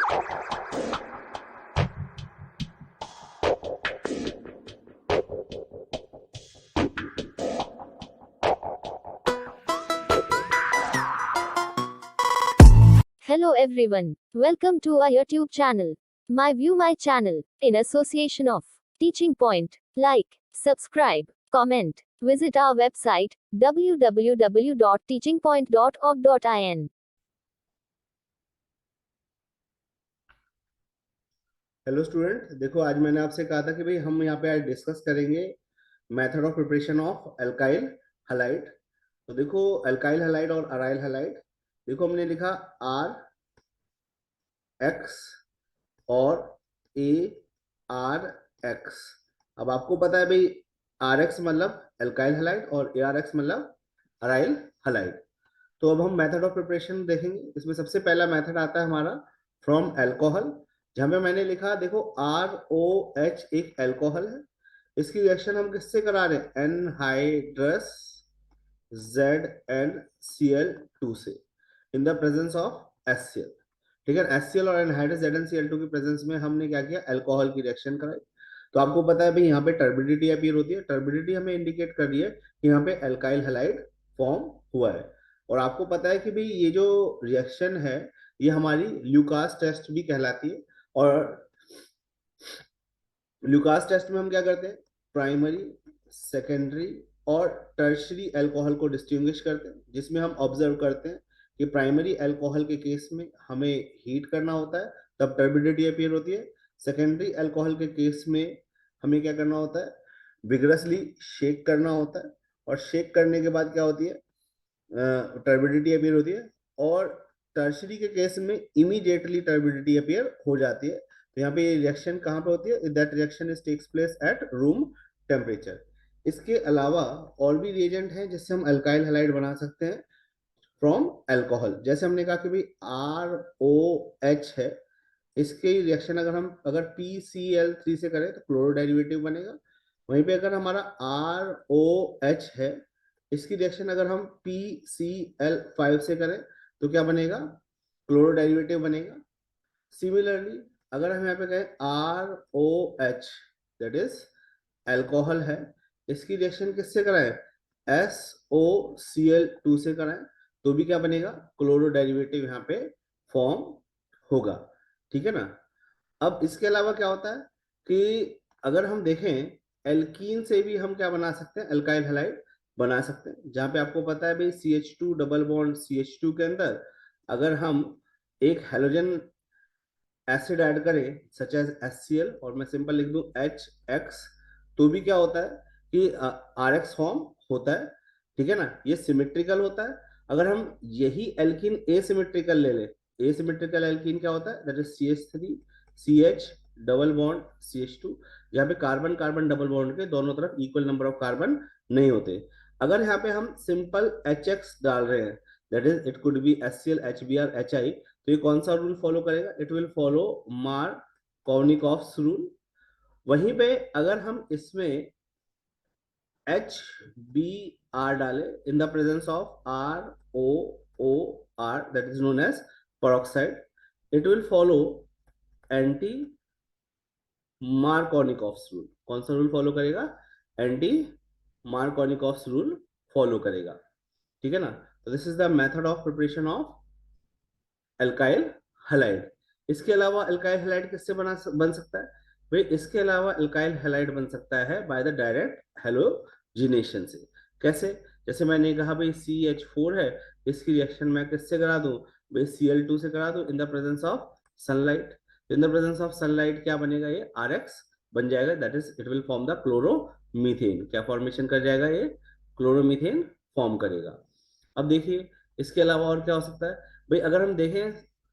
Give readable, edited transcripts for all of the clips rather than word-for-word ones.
Hello everyone. Welcome to our YouTube channel. My View My channel, in association of Teaching Point. Like, subscribe, comment. Visit our website www.teachingpoint.org.in. Hello student, देखो आज मैंने आपसे कहा था कि भाई हम यहाँ पे आज डिस्कस करेंगे method of preparation of alkyl halide. तो देखो एल्काइल हैलाइड और अराइल हैलाइड, देखो हमने लिखा आर एक्स और ए आर एक्स। अब आपको पता है भाई आर एक्स मतलब एल्काइल हैलाइड और ए आर एक्स मतलब अराइल हैलाइड। तो अब हम मेथड ऑफ प्रिपरेशन देखेंगे। इसमें सबसे पहला मेथड आता है हमारा फ्रॉम अल्कोहल, जहां पे मैंने लिखा देखो ROH एक अल्कोहल है। इसकी रिएक्शन हम किससे करा रहे हैं? एनहाइड्रस ZnCl2 से इन द प्रेजेंस ऑफ HCl। ठीक है, HCl और एनहाइड्रस ZnCl2 की प्रेजेंस में हमने क्या किया? अल्कोहल की रिएक्शन कराई। तो आपको पता है भाई यहाँ पे टर्बिडिटी अपीयर होती है। टर्बिडिटी हमें इंडिकेट कर रही है कि यहाँ पे अल्काइल हैलाइड फॉर्म हुआ है। और आपको पता है कि भाई ये जो रिएक्शन है ये हमारी ल्यूकास टेस्ट भी कहलाती है। और ल्यूकास टेस्ट में हम क्या करते हैं? प्राइमरी, सेकेंडरी और टर्शरी अल्कोहल को डिस्टिंग्विश करते हैं, जिसमें हम ऑब्जर्व करते हैं कि प्राइमरी अल्कोहल के केस में हमें हीट करना होता है, तब टर्बिडिटी अपीयर होती है। सेकेंडरी अल्कोहल के केस में हमें क्या करना होता है? विगरसली शेक करना होता है, और शेक करने के बाद क्या होती है? टर्बिडिटी अपीयर होती है। और टर्शरी के केस में इमीडिएटली टर्बिडिटी अपीयर हो जाती है। तो यहाँ पे ये रिएक्शन कहाँ पे होती है? That reaction is takes place at room temperature. इसके अलावा और भी रिएजेंट हैं जिससे हम अल्काइल हैलाइड बना सकते हैं फ्रॉम अल्कोहल। जैसे हमने कहा कि भाई ROH है, इसके रिएक्शन अगर PCl3 से करें तो क्लोरो डेरिवेटिव बनेगा। वहीं पे अगर हमारा ROH है, इसकी रिएक्शन अगर हम PCl5 से करें तो क्या बनेगा? क्लोरो डेरिवेटिव बनेगा। सिमिलरली अगर हम यहाँ पे कहें ROH, दैट इज अल्कोहल है, इसकी रिएक्शन किससे कराएं? SOCl2 से कराएं तो भी क्या बनेगा? क्लोरो डेरिवेटिव यहाँ पे फॉर्म होगा। ठीक है ना। अब इसके अलावा क्या होता है कि अगर हम देखें एल्कीन से भी हम क्या बना सकते हैं? अल्काइल हैलाइड बना सकते हैं। जहां पे आपको पता है भाई CH2 डबल बॉन्ड CH2 के अंदर अगर हम एक हेलोजन एसिड ऐड करें सच एज HCl और मैं सिंपल लिख दूं HX, तो भी क्या होता है कि RX फॉर्म होता है। ठीक है ना, ये सिमेट्रिकल होता है। अगर हम यही एल्कीन एसिमेट्रिकल ले लें, एसिमेट्रिकल एल्कीन क्या होता है? That is CH3 CH double bond CH2, जहाँ पे कार्बन कार्बन डबल बॉन्ड के दोनों तरफ इक्वल नंबर ऑफ कार्बन नहीं होते। अगर यहाँ पे हम सिंपल HX डाल रहे हैं, that is it could be HCl HBr HI, तो ये कौन सा रूल फॉलो करेगा? It will follow Markovnikov's rule. वहीं पे अगर हम इसमें HBr डाले in the presence of ROOR, that is known as peroxide, it will follow anti Markovnikov's rule. कौन सा रूल फॉलो करेगा? एंटी मार्कोनिकॉफ्स रूल फॉलो करेगा। ठीक है ना। तो this is the method of preparation of alkyl halide. इसके अलावा अल्काइल हैलाइड किससे बन सकता है भाई? इसके अलावा अल्काइल हैलाइड बन सकता है बाय द डायरेक्ट हैलोजिनेशन से। कैसे? जैसे मैंने कहा भाई CH4 है, इसकी रिएक्शन मैं किससे करा दूं भाई? Cl2 से करा दूं इन the presence of sunlight. In the presence of sunlight क्या बनेगा? ये RX बन जाएगा, that is it will form the chloromethane. क्या फॉर्मेशन कर जाएगा? ये क्लोरोमीथेन फॉर्म करेगा। अब देखिए इसके अलावा और क्या हो सकता है भाई? अगर हम देखें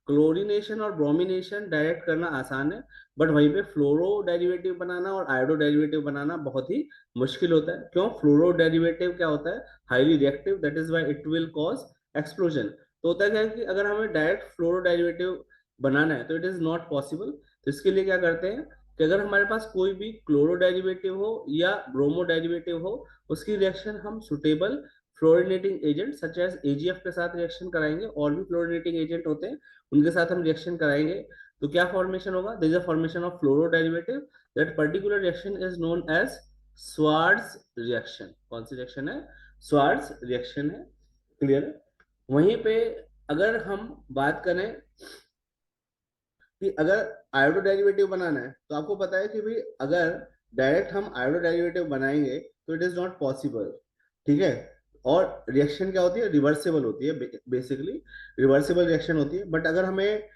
क्लोरीनेशन और ब्रोमिनेशन डायरेक्ट करना आसान है, बट वहीं पे फ्लोरो डेरिवेटिव बनाना और आयोडो डेरिवेटिव बनाना बहुत ही मुश्किल होता है। क्यों? फ्लोरो डेरिवेटिव क्या होता है? Highly reactive, that is why it will cause explosion. तो होता है कि अगर हमें डायरेक्ट फ्लोरो डेरिवेटिव बनाना है तो इट इज नॉट पॉसिबल। तो इसके लिए क्या करते हैं कि अगर हमारे पास कोई भी क्लोरो डेरिवेटिव हो या ब्रोमो डेरिवेटिव हो, उसकी रिएक्शन हम suitable fluorinating agent such as AgF के साथ रिएक्शन कराएंगे। और भी फ्लोरिनेटिंग एजेंट होते हैं, उनके साथ हम रिएक्शन कराएंगे तो क्या फॉर्मेशन होगा, there is a formation of fluoro derivative, that particular reaction is known as Swarts reaction. कौन सी रिएक्शन है, स्वार्ट्ज रिएक्शन है, क्लियर है। वहीं पे अगर हम बात करें कि अगर आयोडो डेरिवेटिव बनाना है, तो आपको पता है कि भाई अगर डायरेक्ट हम आयोडो डेरिवेटिव बनाएंगे तो इट इज नॉट पॉसिबल, ठीक है। और रिएक्शन क्या होती है, रिवर्सिबल होती है, बेसिकली रिवर्सिबल रिएक्शन होती है। बट अगर हमें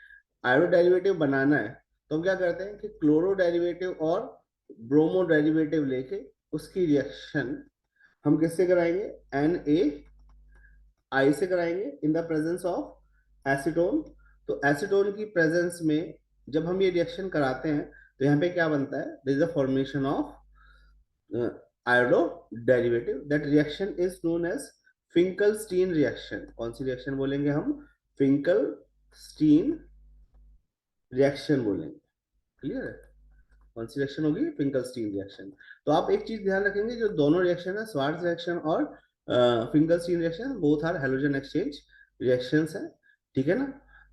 आयोडो डेरिवेटिव बनाना है तो हम क्या करते हैं कि क्लोरो डेरिवेटिव और ब्रोमो डेरिवेटिव लेके उसकी रिएक्शन हम किससे कराएंगे, NaI से कराएंगे इन द प्रेजेंस ऑफ एसीटोन। तो एसीटोन की प्रेजेंस में जब हम ये रिएक्शन कराते हैं तो यहाँ पे क्या बनता है, there is a formation of iodo derivative, that reaction is known as Finkelstein reaction. कौन सी रिएक्शन बोलेंगे हम, फिंकलस्टीन रिएक्शन बोलेंगे, क्लियर है। कौन सी रिएक्शन होगी, फिंकलस्टीन रिएक्शन। तो आप एक चीज ध्यान रखेंगे, जो दोनों रिएक्शन है, स्वार्ट्ज रिएक्शन और Finkelstein reaction, both are halogen exchange reactions है, ठीक है ना।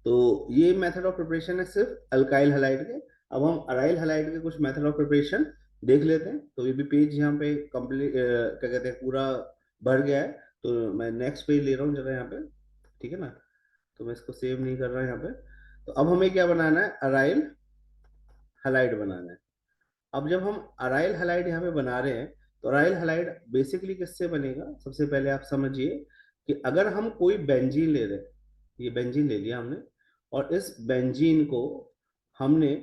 तो ये मेथड ऑफ प्रिपरेशन है सिर्फ अल्काइल हैलाइड के। अब हम अराइल हैलाइड के कुछ मेथड ऑफ प्रिपरेशन देख लेते हैं। तो ये भी पेज यहाँ पे कंप्लीट क्या कहते हैं पूरा भर गया है, तो मैं नेक्स्ट पेज ले रहा हूँ जरा यहाँ पे, ठीक है ना। तो मैं इसको सेव नहीं कर रहा यहाँ पे। तो अब हमें क्या बनाना है, अराइल हैलाइड बनाना है। अब जब हम अराइल हैलाइड यहाँ पे बना रहे हैं, तो अराइल हैलाइड बेसिकली किससे बनेगा, सबसे पहले आप समझिए कि अगर हम कोई बेंजीन ले रहे हैं, ये बेंजीन ले लिया हमने, और इस बेंजीन को हमने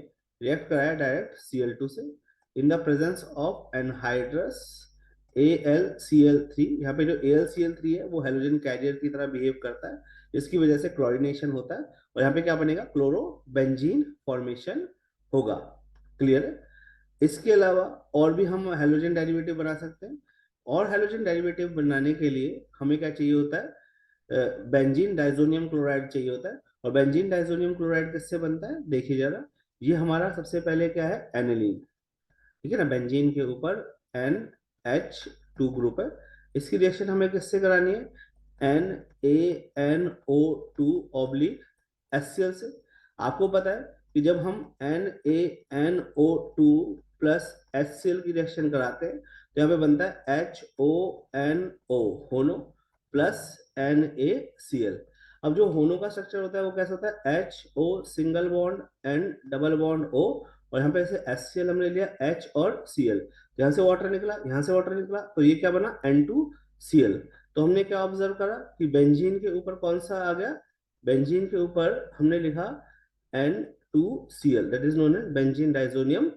रिएक्ट कराया डायरेक्ट Cl2 से इन the presence of anhydrous AlCl3। यहाँ पे जो AlCl3 है वो हेलोजन कैरियर की तरह बिहेव करता है, इसकी वजह से क्लोरीनेशन होता है, और यहाँ पे क्या बनेगा, क्लोरो बेंजीन फॉर्मेशन होगा, क्लियर है। इसके अलावा और भी हम हेलोजन डेरिवेटिव बना सकते हैं, और हेलोजन डेरिवेटिव बनाने के लिए हमें क्या चाहिए होता है, बेंजीन डाइजोनियम क्लोराइड चाहिए होता है। और बेंजीन डाइजोनियम क्लोराइड किससे बनता है, देखिए जरा, ये हमारा सबसे पहले क्या है, एनिलीन, ठीक है ना। बेंजीन के ऊपर NH2 ग्रुप है, इसकी रिएक्शन हमें किससे करानी है, NaNO2 ऑब्लिक HCl से। आपको पता है कि जब हम NaNO2 प्लस HCl की रिएक्शन कराते हैं तो यहाँ पे बनता है HONO, होनो प्लस NaCl। अब जो होनो का स्ट्रक्चर होता है वो कैसा होता है, HO single bond N double bond O, और यहाँ पे ऐसे HCl हमने लिया H और Cl, यहाँ से वाटर निकला, यहाँ से वाटर निकला, तो ये क्या बना, N2Cl। तो हमने क्या ऑब्जर्व करा कि बेंजीन के ऊपर कौन सा आ गया, बेंजीन के ऊपर हमने लिखा N2Cl, that is known as benzene diazonium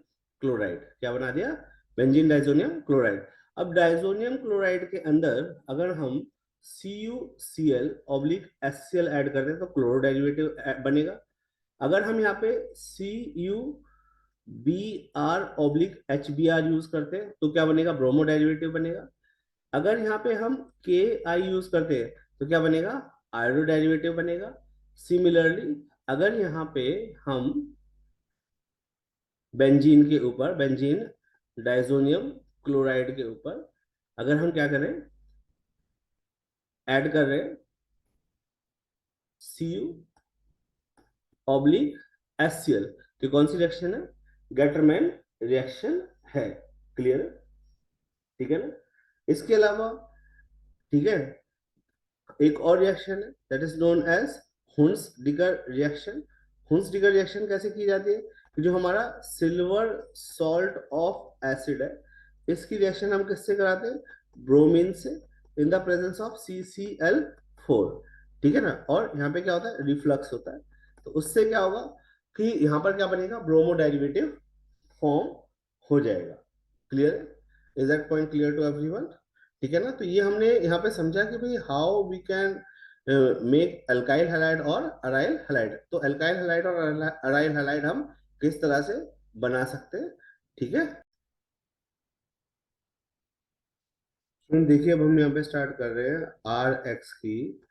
chloride. क्या बना दिया, बेंजीन डाइजोनियम क्लोराइड। अब डाइजोनियम क्लोराइड के अंदर अगर हम CuCl ऑब्लिक HCl ऐड करते हैं तो क्लोरो डेरिवेटिव बनेगा। अगर हम यहाँ पे CuBr ऑब्लिक HBr यूज करते हैं तो क्या बनेगा, ब्रोमो डेरिवेटिव बनेगा। अगर यहाँ पे हम Ki यूज करते हैं तो क्या बनेगा, आयोडो डेरिवेटिव बनेगा। सिमिलरली अगर यहाँ पे हम बेंजीन के ऊपर, बेंजीन डाइजोनियम क्लोराइड के ऊपर अगर हम क्या करें, ऐड कर रहे हैं Cu ऑब्लिक HCl, तो कौन सी रिएक्शन है, गेटरमैन रिएक्शन है, क्लियर है, ठीक है ना। इसके अलावा, ठीक है, एक और रिएक्शन है that is known as Hunsdiecker reaction. Hunsdiecker reaction कैसे की जाती है, कि जो हमारा सिल्वर सॉल्ट ऑफ एसिड है, इसकी रिएक्शन हम किससे कराते हैं, ब्रोमीन से इन द प्रेजेंस ऑफ CCl4, ठीक है ना। और यहाँ पे क्या होता है, रिफ्लक्स होता है, तो उससे क्या होगा कि यहाँ पर क्या बनेगा, ब्रोमो डेरिवेटिव फॉर्म हो जाएगा, क्लियर है। Is that point clear to everyone, ठीक है ना। तो ये हमने यहाँ पे समझा कि भाई how we can make alkyl halide और अराइल हैलाइड। तो अल्काइल हैलाइड और अराइल हैलाइड हम किस तरह से बना सकते हैं, ठीक है। देखिए अब हम यहाँ पे स्टार्ट कर रहे हैं RX की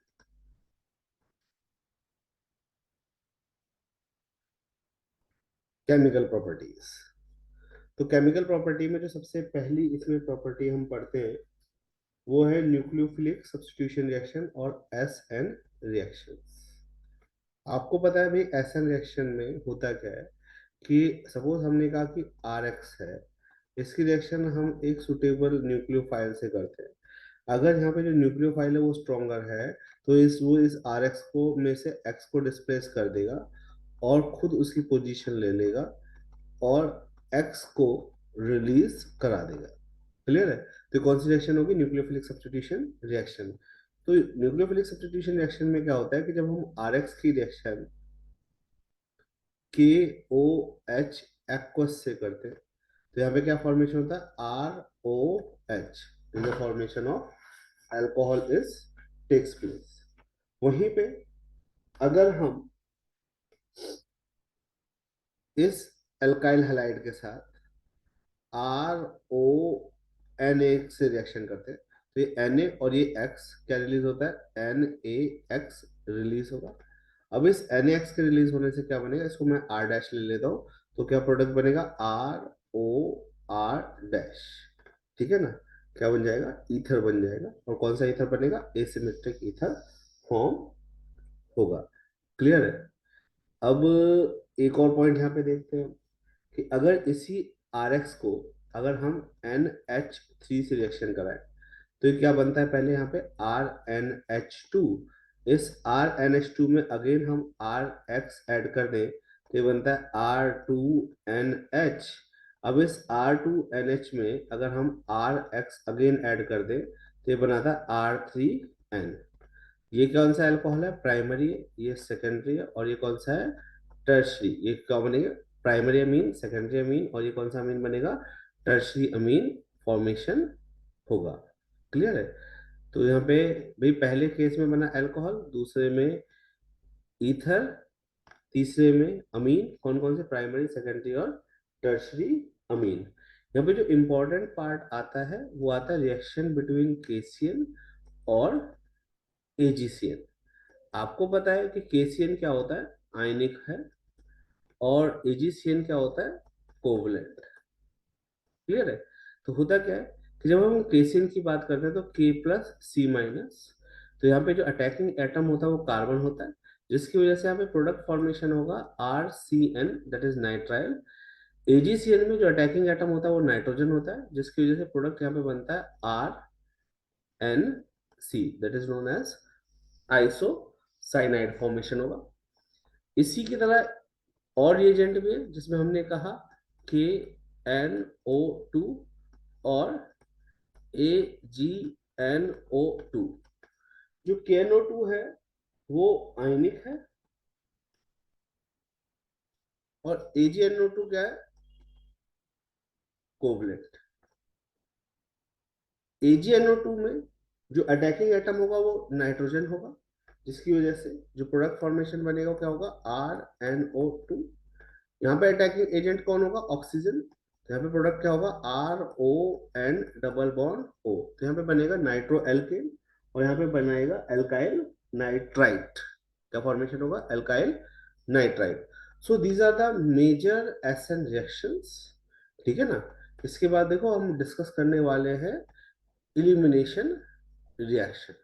केमिकल प्रॉपर्टीज। तो केमिकल प्रॉपर्टी में जो सबसे पहली इसमें प्रॉपर्टी हम पढ़ते हैं वो है न्यूक्लियोफिलिक सब्स्टिट्यूशन रिएक्शन और SN रिएक्शन। आपको पता है भाई एसएन रिएक्शन में होता क्या है कि सपोज हमने कहा कि आर एक्स है, इसकी रिएक्शन हम एक सुटेबल न्यूक्लियोफाइल से करते हैं। अगर यहाँ पे जो न्यूक्लियोफाइल है वो स्ट्रोंगर है, तो इस आर एक्स को में से एक्स को डिस्प्लेस कर देगा और खुद उसकी पोजीशन ले लेगा और एक्स को रिलीज करा देगा। क्लियर है? तो कौन सी रिएक्शन होगी? Nucleophilic substitution reaction. तो न्यूक्लियोफिलिक सब्स्टिट्यूशन रिएक्शन में क्या होता है कि जब हम आर एक्स की रिएक्शन के ओ एच एक्वस से करते हैं, तो यहाँ पे क्या फॉर्मेशन होता है? R O H, the formation of alcohol is takes place. वहीं पे अगर हम इस एल्काइल हैलाइड के साथ आर ओ एन ए से रिएक्शन करते हैं, तो ये एन ए और ये एक्स क्या रिलीज होता है? एन ए एक्स रिलीज होगा। अब इस एन एक्स के रिलीज होने से क्या बनेगा? इसको मैं आर डैश ले लेता हूँ, तो क्या प्रोडक्ट बनेगा? R O R dash. ठीक है ना? क्या बन जाएगा? ईथर बन जाएगा। और कौन सा ईथर बनेगा? एसिमेट्रिक ईथर फॉर्म होगा। क्लियर है? अब एक और पॉइंट यहाँ पे देखते हैं कि अगर इसी आर एक्स को अगर हम एन एच थ्री से रिएक्शन कराएं, तो ये क्या बनता है? पहले यहाँ पे आर एन एच टू। इस आर एन एच टू में अगेन हम आर एक्स ऐड कर दें, तो ये बनता है आर टू एन एच। अब इस आर टू एन एच में अगर हम आर एक्स अगेन ऐड कर दें, तो ये बनाता है आर थ्री एन। ये कौन सा अल्कोहल है? प्राइमरी है, ये सेकेंडरी है, और ये कौन सा है? टर्शरी। ये क्या बनेगा? प्राइमरी अमीन, सेकेंडरी अमीन, और ये कौन सा अमीन बनेगा? टर्शरी अमीन फॉर्मेशन होगा। क्लियर है? तो यहाँ पे भाई पहले केस में बना अल्कोहल, दूसरे में ईथर, तीसरे में अमीन। कौन कौन से? प्राइमरी, सेकेंडरी और टर्शरी अमीन। यहाँ पे जो इंपॉर्टेंट पार्ट आता है वो आता है रिएक्शन बिटवीन केसीएन और एजीसीएन। आपको पता है कि केसीएन क्या होता है? आयनिक है। और एजीसीएन क्या होता है? कोवलेंट। क्लियर है? तो होता क्या है कि जब हम केसीएन की बात करते हैं तो के प्लस सी माइनस, तो यहाँ पे जो अटैकिंग एटम होता है वो कार्बन होता है, जिसकी वजह से यहाँ पे प्रोडक्ट फॉर्मेशन होगा R C N, that is nitrile. AgCl में जो अटैकिंग एटम होता है वो नाइट्रोजन होता है, जिसकी वजह से प्रोडक्ट यहाँ पे बनता है R N C, that is known as isocyanide formation होगा। इसी की तरह और रिएजेंट भी है जिसमें हमने कहा के एन ओ टू और ए जी एन ओ टू। जो के एन ओ टू है वो आयनिक है, और ए जी एन ओ टू क्या है? कोवलेंट। AgNO2 में जो अटैकिंग एटम होगा वो नाइट्रोजन होगा, जिसकी वजह से जो प्रोडक्ट फॉर्मेशन बनेगा वो क्या होगा? RnO2। यहाँ पे अटैकिंग एजेंट कौन होगा? ऑक्सीजन। तो यहाँ पे प्रोडक्ट क्या होगा? RON double bond O। तो यहाँ पे बनेगा नाइट्रो एल्केन, और यहाँ पे बनाएगा एल्काइल नाइट्राइट। क्या फॉर्मेशन होगा? Alkyl nitrite. So these are the major SN reactions. ठीक है ना? इसके बाद देखो हम डिस्कस करने वाले हैं इल्यूमिनेशन रिएक्शन।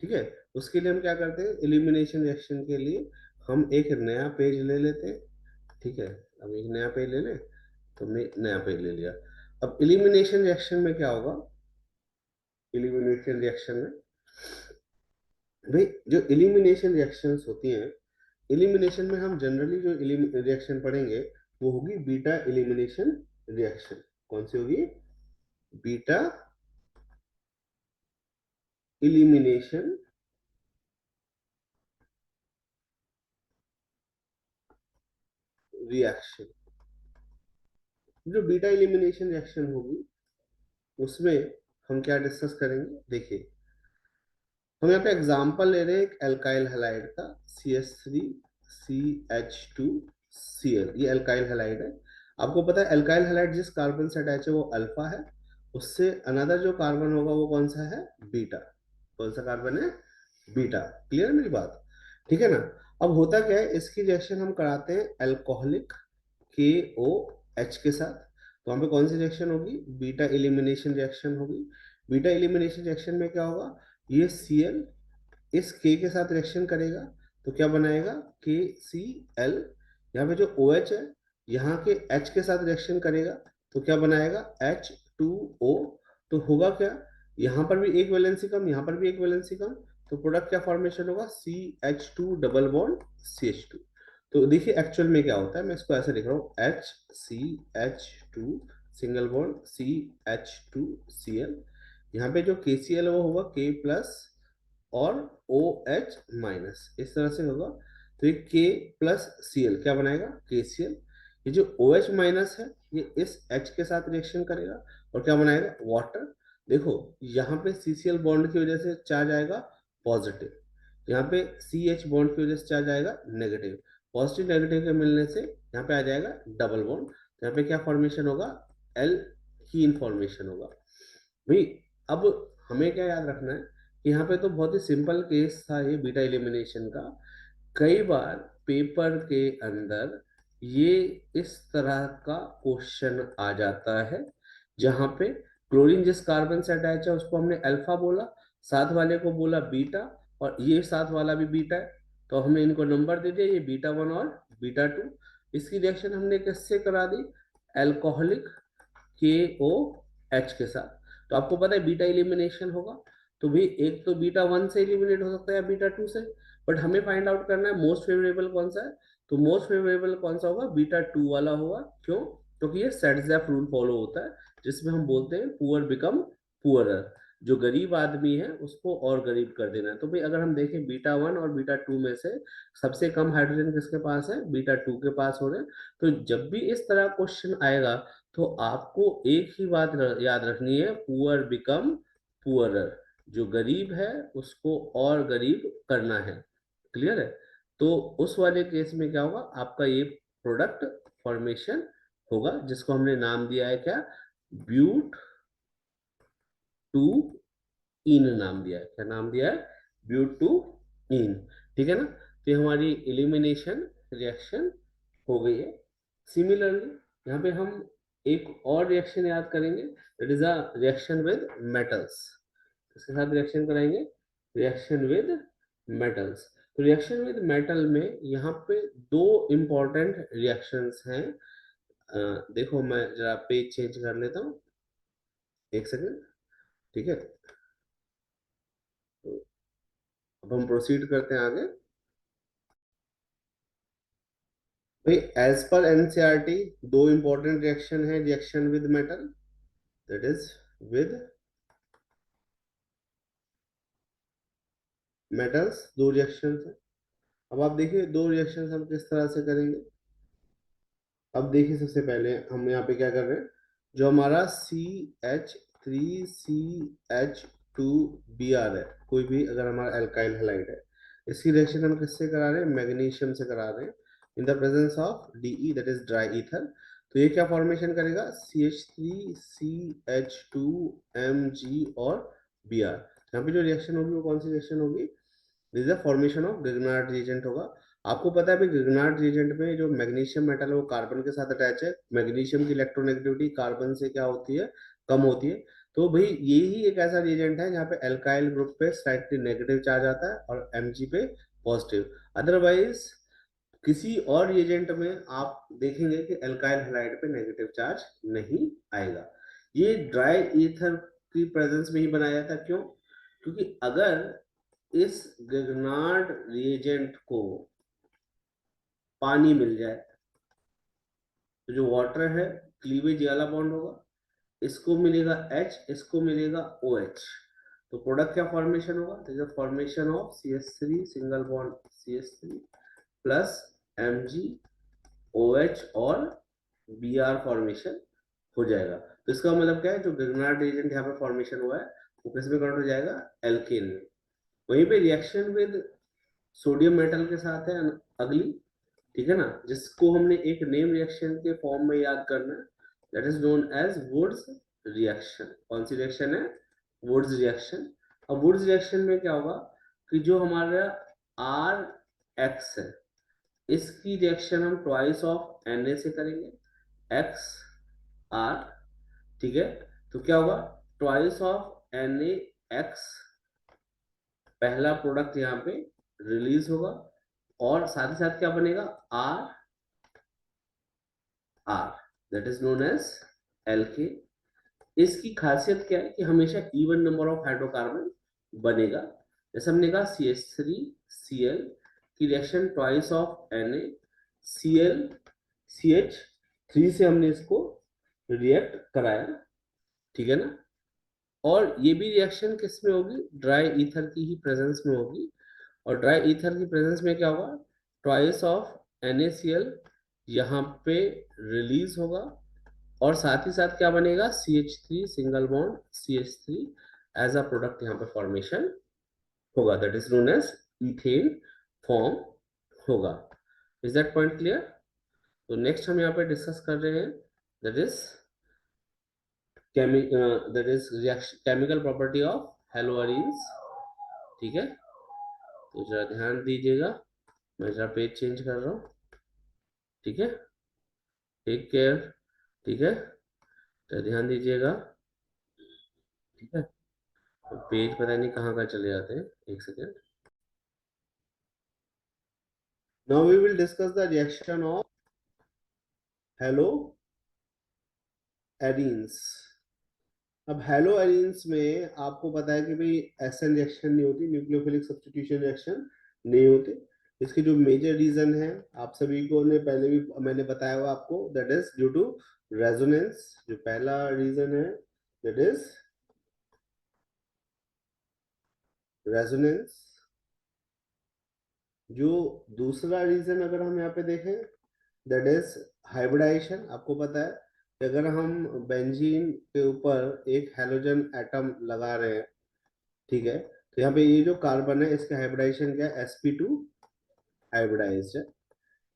ठीक है? उसके लिए हम क्या करते हैं? इल्यूमिनेशन रिएक्शन के लिए हम एक नया पेज ले लेते हैं। ठीक है? हम एक नया पेज ले लें, तो हमने नया पेज ले लिया। अब इल्यूमिनेशन रिएक्शन में क्या होगा? इल्यूमिनेशन रिएक्शन में भाई जो इल्यूमिनेशन रिएक्शंस होती हैं, इल्यूमिनेशन में हम जनरली जो रिएक्शन पढ़ेंगे वो होगी बीटा इल्यूमिनेशन रिएक्शन। कौन सी होगी? Beta illumination reaction. जो बीटा इलिमिनेशन रिएक्शन होगी उसमें हम क्या डिस्कस करेंगे? देखिए, हम यहाँ पे एग्जांपल ले रहे हैं एक एल्काइल हैलाइड का, CH3CH2Cl। ये एल्काइल हैलाइड है। आपको पता है एल्काइल हैलाइड जिस कार्बन से अटैच है वो अल्फा है, उससे अनदर जो कार्बन होगा वो कौन सा है? बीटा। कौन सा कार्बन है? बीटा। क्लियर है मेरी बात? ठीक है ना? अब होता क्या है, इसकी रिएक्शन हम कराते हैं अल्कोहलिक KOH के साथ। तो वहां पे कौन सी रिएक्शन होगी? बीटा एलिमिनेशन रिएक्शन होगी। बीटा एलिमिनेशन रिएक्शन में क्या होगा? ये Cl इस K के साथ रिएक्शन करेगा, तो क्या बनाएगा KCl। यहाँ पे जो OH है यहाँ के H के साथ रिएक्शन करेगा तो क्या बनाएगा H2O। तो होगा क्या, यहाँ पर भी एक वैलेंसी कम, यहाँ पर भी एक वैलेंसी कम, तो प्रोडक्ट क्या फॉर्मेशन होगा CH2 डबल बॉन्ड CH2। तो देखिए एक्चुअल में क्या होता है, मैं इसको ऐसे लिख रहा हूँ HCH2 सिंगल बॉन्ड CH2Cl। यहाँ पे जो KCl वो होगा K प्लस और OH माइनस, इस तरह से होगा। तो ये K प्लस Cl क्या बनाएगा KCl। ये जो OH माइनस है ये इस H के साथ रिएक्शन करेगा और क्या बनाएगा वाटर। देखो यहाँ पे CCl बॉन्ड की वजह से चार्ज आएगा पॉजिटिव, यहाँ पे CH बॉन्ड की वजह से चार्ज आएगा नेगेटिव। पॉजिटिव नेगेटिव के मिलने से यहाँ पे आ जाएगा डबल बॉन्ड। तो यहाँ पे क्या फॉर्मेशन होगा L की इनफॉर्मेशन होगा भाई। अब हमें क्या याद रखना है कि यहाँ पे तो बहुत ही सिंपल केस था ये बीटा एलिमिनेशन का। कई बार पेपर के अंदर ये इस तरह का क्वेश्चन आ जाता है जहां पे क्लोरीन जिस कार्बन से अटैच है उसको हमने अल्फा बोला, साथ वाले को बोला बीटा, और ये साथ वाला भी बीटा है, तो हमने इनको नंबर दे दिया, ये बीटा 1 और बीटा 2। इसकी रिएक्शन हमने किससे करा दी, अल्कोहलिक KOH के साथ। तो आपको पता है बीटा एलिमिनेशन होगा तो भी एक तो बीटा 1 से एलिमिनेट हो सकता है या बीटा 2 से, बट हमें फाइंड आउट करना है मोस्ट फेवरेबल कौन सा है। तो मोस्ट फेवरेबल कौन सा होगा, बीटा 2 वाला होगा। क्यों, क्योंकि ये सेट्सएप रूल फॉलो होता है जिसमें हम बोलते हैं पुअर बिकम पुअरर, जो गरीब आदमी है उसको और गरीब कर देना है। तो भाई अगर हम देखें बीटा 1 और बीटा 2 में से सबसे कम हाइड्रोजन किसके पास है, बीटा 2 के पास हो रहे हैं। तो जब भी इस तरह क्वेश्चन आएगा तो आपको एक ही बात याद रखनी है, पुअर बिकम पुअरर, जो गरीब है उसको और गरीब करना है। क्लियर है। तो उस वाले केस में क्या होगा, आपका ये प्रोडक्ट फॉर्मेशन होगा जिसको हमने नाम दिया है क्या, ब्यूट टू इन नाम दिया है। क्या नाम दिया है, ब्यूट टू इन। ठीक है ना। तो ये हमारी एलिमिनेशन रिएक्शन हो गई है। सिमिलरली यहाँ पे हम एक और रिएक्शन याद करेंगे, that is a reaction with metals. इसके साथ रिएक्शन कराएंगे, रिएक्शन विद मेटल्स। तो रिएक्शन विद मेटल में यहाँ पे दो इंपॉर्टेंट रिएक्शंस हैं। देखो मैं जरा पेज चेंज कर लेता हूँ, एक सेकेंड। ठीक है, तो अब हम प्रोसीड करते हैं आगे। भाई एज पर एनसीईआरटी दो इंपॉर्टेंट रिएक्शन है reaction with metal, that is with metals. दो रिएक्शन है। अब आप देखिए दो रिएक्शन हम किस तरह से करेंगे। अब देखिए सबसे पहले हम यहाँ पे क्या कर रहे हैं, जो हमारा CH3CH2Br है, कोई भी अगर हमारा एल्काइल हैलाइड है, इसकी रिएक्शन हम किससे करा रहे हैं, मैग्नीशियम से करा रहे हैं इन the presence of De, that is dry ether. तो ये क्या फॉर्मेशन करेगा, CH3CH2Mg और Br। यहाँ पे जो रिएक्शन होगी वो कौन सी रिएक्शन होगी, this is formation of Grignard reagent होगा। आपको पता है ग्रिग्नार्ड रिएजेंट में जो मैग्नीशियम मेटल है वो कार्बन के साथ अटैच है, मैग्नीशियम की इलेक्ट्रोनेगेटिविटी कार्बन से क्या होती है, कम होती है। तो भाई यही एक ऐसा रिएजेंट है जहाँ पे एल्काइल ग्रुप पे स्लाइटली नेगेटिव चार्ज आता है और Mg पे पॉजिटिव। अदरवाइज किसी और रिएजेंट में आप देखेंगे कि एल्काइल हैलाइड पे नेगेटिव चार्ज नहीं आएगा। ये ड्राई ईथर की प्रेजेंस में ही बनाया जाता है। क्यों, क्योंकि अगर इस ग्रिग्नार्ड रिएजेंट को पानी मिल जाए तो जो वाटर है क्लीवेज वाला बॉन्ड होगा, इसको मिलेगा H, इसको मिलेगा OH। तो प्रोडक्ट क्या फॉर्मेशन होगा, तो formation of CH3 single bond CH3 plus MgOH और Br फॉर्मेशन हो जाएगा। तो इसका मतलब क्या है, जो ग्रिग्नार्ड रिएजेंट यहाँ पे फॉर्मेशन हुआ है वो किस में कन्वर्ट हो जाएगा, एल्केन में। वहीं पे रिएक्शन विद सोडियम मेटल के साथ है अगली, ठीक है ना, जिसको हमने एक नेम रिएक्शन के फॉर्म में याद करना है, that is known as Wurtz reaction. कौन सी रिएक्शन है, वुड्स रिएक्शन। अब वुड्स रिएक्शन में क्या होगा कि जो हमारा RX है इसकी रिएक्शन हम ट्वाइस ऑफ Na से करेंगे, XR। ठीक है, तो क्या होगा, ट्वाइस ऑफ NaX, पहला प्रोडक्ट यहाँ पे रिलीज होगा, और साथ ही साथ क्या बनेगा, R R, that is known as alkane. इसकी खासियत क्या है कि हमेशा इवन नंबर ऑफ हाइड्रोकार्बन बनेगा। जैसे हमने कहा CH3Cl की reaction twice of NaCl CH3 से हमने इसको रिएक्ट कराया, ठीक है ना। और ये भी रिएक्शन किस में होगी, ड्राई ईथर की ही प्रेजेंस में होगी। और ड्राई ईथर की प्रेजेंस में क्या होगा, ट्वाइस ऑफ NaCl यहाँ पे रिलीज होगा, और साथ ही साथ क्या बनेगा, CH3 single bond CH3 as a product यहाँ पे फॉर्मेशन होगा, that is known as ethane form होगा। Is that point clear? तो नेक्स्ट हम यहाँ पे डिस्कस कर रहे हैं, that is chemical property of haloarenes, ठीक है। तो जरा ध्यान दीजिएगा, मैं जरा पेज चेंज कर रहा हूँ, ठीक है, टेक केयर, ठीक है, तो ध्यान दीजिएगा, ठीक है। तो पेज पता नहीं कहाँ का चले जाते हैं, एक second. Now we will discuss the reaction of haloarenes। अब हेलोअरीन्स में आपको पता है कि भाई एसएन रिएक्शन नहीं होती, न्यूक्लियोफिलिक सब्स्टिट्यूशन रिएक्शन नहीं होती। इसके जो मेजर रीजन है आप सभी को ने पहले भी मैंने बताया हुआ आपको, that is due to resonance. जो पहला रीजन है दैट इज रेजोनेंस। जो दूसरा रीजन अगर हम यहाँ पे देखें दैट इज हाइब्रिडाइजेशन। आपको पता है कि अगर हम बेंजीन के ऊपर एक हेलोजन एटम लगा रहे हैं, ठीक है, तो यहाँ पे ये जो कार्बन है इसका हाइब्रिडाइजेशन क्या है, sp2 हाइब्रिडाइज्ड है,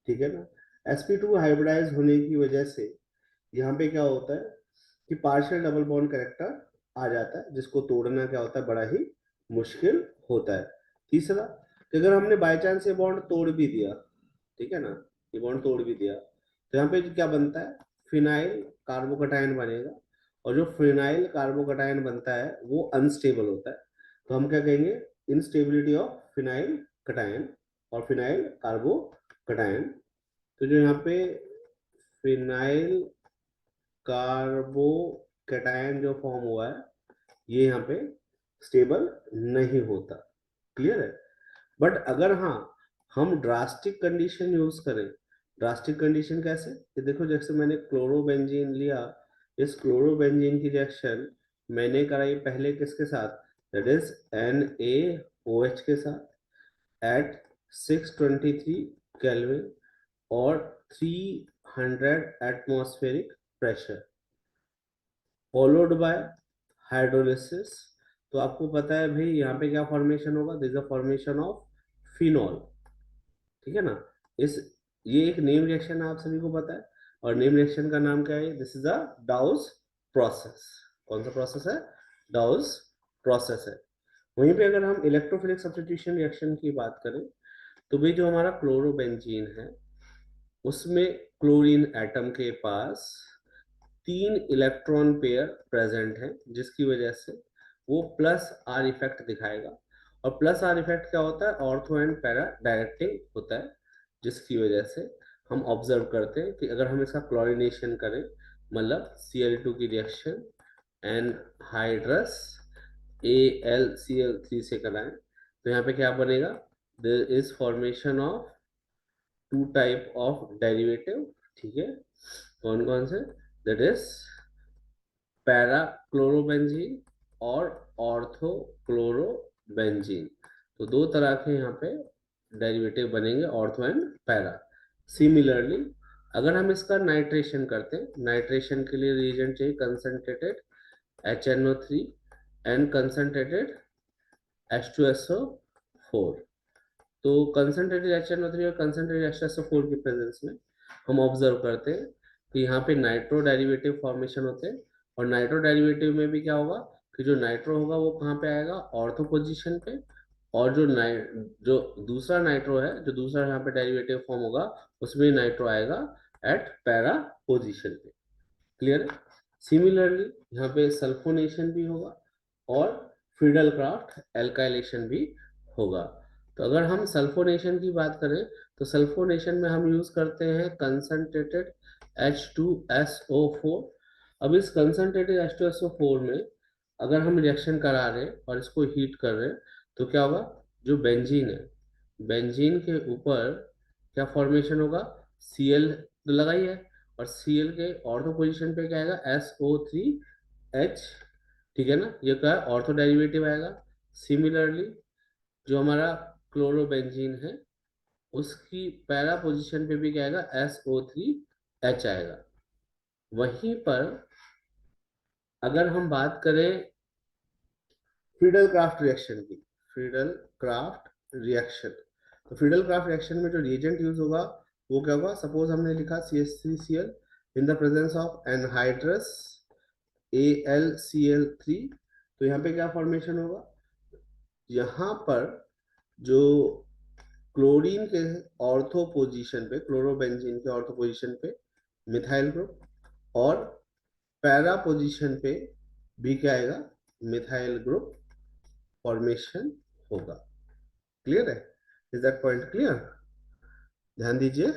ठीक है ना। sp2 हाइब्रिडाइज होने की वजह से यहाँ पे क्या होता है कि पार्शियल डबल बॉन्ड कैरेक्टर आ जाता है, जिसको तोड़ना क्या होता है, बड़ा ही मुश्किल होता है। तीसरा कि अगर हमने बाय चांस ये बॉन्ड तोड़ भी दिया, ठीक है ना, ये बॉन्ड तोड़ भी दिया, तो यहाँ पे क्या बनता है, फिनाइल कार्बोकटायन बनेगा। और जो फिनाइल कार्बोकटायन बनता है वो अनस्टेबल होता है, तो हम क्या कहेंगे, इनस्टेबिलिटी ऑफ फिनाइल कटायन और फिनाइल कार्बोकटायन। तो जो यहाँ पे फिनाइल कार्बोकटायन जो फॉर्म हुआ है ये यहाँ पे स्टेबल नहीं होता, क्लियर है। बट अगर हाँ हम ड्रास्टिक कंडीशन यूज करें, ड्रास्टिक कंडीशन कैसे, कि देखो जैसे मैंने क्लोरोबेंजीन लिया, इस क्लोरोबेंजीन की रिएक्शन मैंने कराई पहले किसके साथ, दैट इज NaOH के साथ एट 623 केल्विन और 300 atmospheric pressure, followed by hydrolysis. तो आपको पता है भाई यहाँ पे क्या फॉर्मेशन होगा, this is the formation of phenol, ठीक है ना। इस ये एक नेम रिएक्शन है, आप सभी को पता है, और नेम रिएक्शन का नाम क्या है, दिस इज द डाउस प्रोसेस। कौन सा प्रोसेस है, डाउस प्रोसेस है। वहीं पे अगर हम इलेक्ट्रोफिलिक सब्स्टिट्यूशन रिएक्शन की बात करें, तो भाई जो हमारा क्लोरोबेंजीन है उसमें क्लोरीन एटम के पास 3 इलेक्ट्रॉन पेयर प्रेजेंट हैं, जिसकी वजह से वो प्लस आर इफेक्ट दिखाएगा। और प्लस आर इफेक्ट क्या होता है, ऑर्थो एंड पैरा डायरेक्टिंग होता है, जिसकी वजह से हम ऑब्जर्व करते हैं कि अगर हम इसका क्लोरीनेशन करें, मतलब Cl2 की रिएक्शन एनहाइड्रस AlCl3 से कराएं, तो यहाँ पे क्या बनेगा, there is formation of 2 type of derivative, ठीक है। कौन कौन से, दैट इज पैरा क्लोरोबेंजीन और ऑर्थो क्लोरोबेंजीन। तो 2 तरह के यहाँ पे डेरिवेटिव बनेंगे, ऑर्थो एंड पैरा। सिमिलरली अगर हम इसका नाइट्रेशन करते हैं, नाइट्रेशन के लिए रिएजेंट चाहिए concentrated HNO3 and concentrated H2SO4। तो कंसंट्रेटेड HNO3 और कंसंट्रेटेड H2SO4 की प्रेजेंस में हम ऑब्जर्व करते हैं कि यहाँ पे नाइट्रो डेरिवेटिव फॉर्मेशन होते हैं। और नाइट्रो डेरिवेटिव में भी क्या होगा कि जो नाइट्रो होगा वो कहाँ पे आएगा, ऑर्थो पोजीशन पे। और जो दूसरा नाइट्रो है, जो दूसरा यहाँ पे डेरिवेटिव फॉर्म होगा, उसमें नाइट्रो आएगा एट पैरा पोजीशन पे, क्लियर है। सिमिलरली यहाँ पे सल्फोनेशन भी होगा और फ्रीडल क्राफ्ट एल्काइलेशन भी होगा। तो अगर हम सल्फोनेशन की बात करें तो सल्फोनेशन में हम यूज करते हैं कंसंट्रेटेड H2SO4। अब इस कंसंट्रेटेड H2SO4 में अगर हम रिएक्शन करा रहे हैं और इसको हीट कर रहे हैं तो क्या होगा, जो बेंजीन है, बेंजीन के ऊपर क्या फॉर्मेशन होगा, Cl तो लगा ही है, और Cl के ऑर्थो पोजीशन पे क्या आएगा, SO3H। ठीक है ना, ये क्या है, ऑर्थो डेरिवेटिव आएगा। सिमिलरली जो हमारा क्लोरोबेंजीन है उसकी पैरा पोजीशन पे भी क्या आएगा, SO3H आएगा। वहीं पर अगर हम बात करें फ्रीडल क्राफ्ट रिएक्शन की, फ्रीडल क्राफ्ट रिएक्शन, तो फ्रीडल क्राफ्ट रिएक्शन में जो रिएजेंट यूज होगा वो क्या होगा, सपोज हमने लिखा CH3Cl in the presence of anhydrous AlCl3, तो यहाँ पे क्या फॉर्मेशन होगा, यहाँ पर जो क्लोरीन के ऑर्थो पोजीशन पे, क्लोरोबेंजीन के ऑर्थो पोजीशन पे मिथाइल ग्रुप, और पैरा पोजीशन पे भी क्या आएगा, मिथाइल ग्रुप फॉर्मेशन होगा। क्लियर है? Is that point clear? ध्यान दीजिए।